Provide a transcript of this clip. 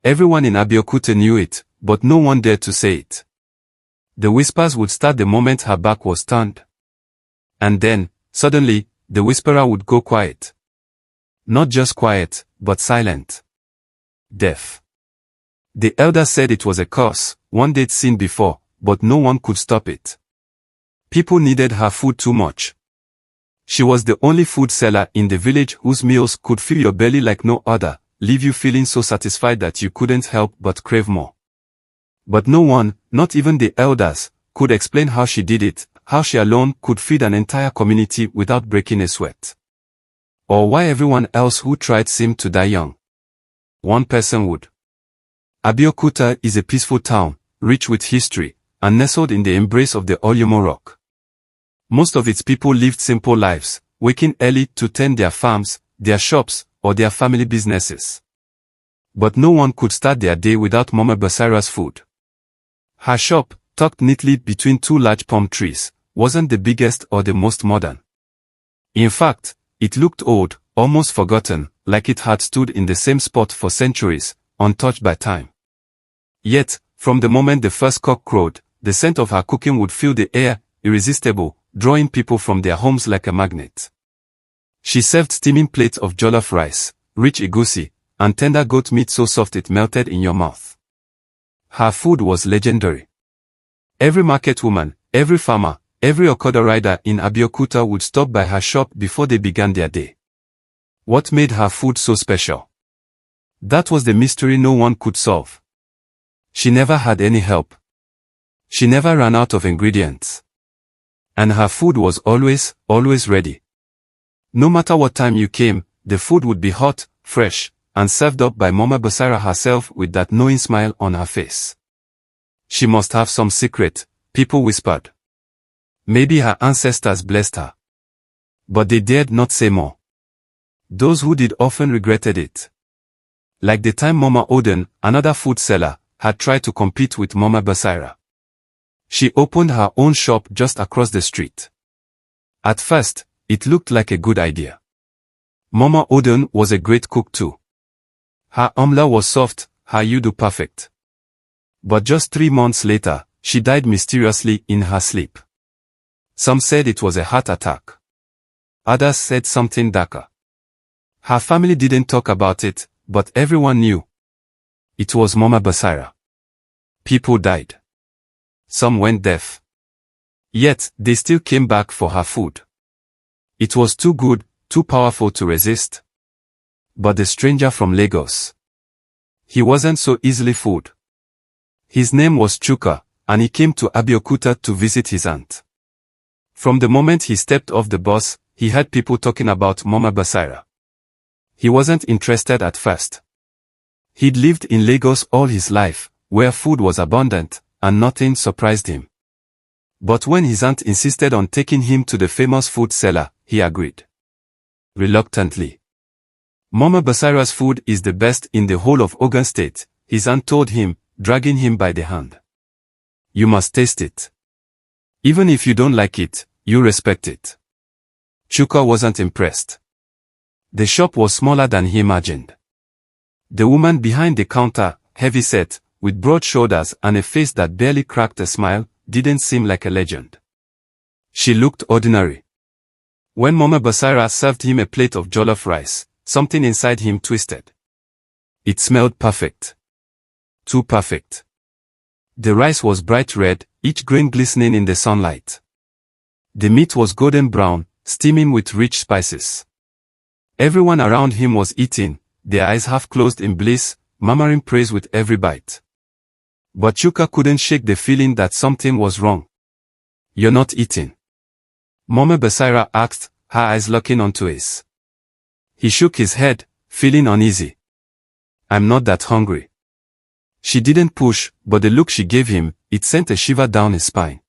Everyone in Abeokuta knew it, but no one dared to say it. The whispers would start the moment her back was turned. And then, suddenly, the whisperer would go quiet. Not just quiet, but silent. Deaf. The elders said it was a curse, one they'd seen before, but no one could stop it. People needed her food too much. She was the only food seller in the village whose meals could fill your belly like no other, leave you feeling so satisfied that you couldn't help but crave more. But no one, not even the elders, could explain how she did it, how she alone could feed an entire community without breaking a sweat. Or why everyone else who tried seemed to die young. One person would. Abeokuta is a peaceful town, rich with history, and nestled in the embrace of the Olumo Rock. Most of its people lived simple lives, waking early to tend their farms, their shops, or their family businesses. But no one could start their day without Mama Basira's food. Her shop, tucked neatly between two large palm trees, wasn't the biggest or the most modern. In fact, it looked old, almost forgotten, like it had stood in the same spot for centuries, untouched by time. Yet, from the moment the first cock crowed, the scent of her cooking would fill the air, irresistible, drawing people from their homes like a magnet. She served steaming plates of jollof rice, rich egusi, and tender goat meat so soft it melted in your mouth. Her food was legendary. Every market woman, every farmer, every Okada rider in Abeokuta would stop by her shop before they began their day. What made her food so special? That was the mystery no one could solve. She never had any help. She never ran out of ingredients. And her food was always ready. No matter what time you came, the food would be hot, fresh, and served up by Mama Basira herself with that knowing smile on her face. She must have some secret, people whispered. Maybe her ancestors blessed her. But they dared not say more. Those who did often regretted it. Like the time Mama Oden, another food seller, had tried to compete with Mama Basira. She opened her own shop just across the street. At first, it looked like a good idea. Mama Oden was a great cook too. Her amla was soft, her yudu perfect. But just 3 months later, she died mysteriously in her sleep. Some said it was a heart attack. Others said something darker. Her family didn't talk about it, but everyone knew. It was Mama Basira. People died. Some went deaf. Yet, they still came back for her food. It was too good, too powerful to resist. But the stranger from Lagos. He wasn't so easily fooled. His name was Chuka, and he came to Abeokuta to visit his aunt. From the moment he stepped off the bus, he heard people talking about Mama Basira. He wasn't interested at first. He'd lived in Lagos all his life, where food was abundant, and nothing surprised him. But when his aunt insisted on taking him to the famous food seller, he agreed. Reluctantly. Mama Basira's food is the best in the whole of Ogun State, his aunt told him, dragging him by the hand. You must taste it. Even if you don't like it, you respect it. Chuka wasn't impressed. The shop was smaller than he imagined. The woman behind the counter, heavy-set, with broad shoulders and a face that barely cracked a smile, didn't seem like a legend. She looked ordinary. When Mama Basira served him a plate of jollof rice, something inside him twisted. It smelled perfect. Too perfect. The rice was bright red, each grain glistening in the sunlight. The meat was golden brown, steaming with rich spices. Everyone around him was eating, their eyes half closed in bliss, murmuring praise with every bite. But Chuka couldn't shake the feeling that something was wrong. You're not eating? Mama Basira asked, her eyes locking onto his. He shook his head, feeling uneasy. I'm not that hungry. She didn't push, but the look she gave him, it sent a shiver down his spine.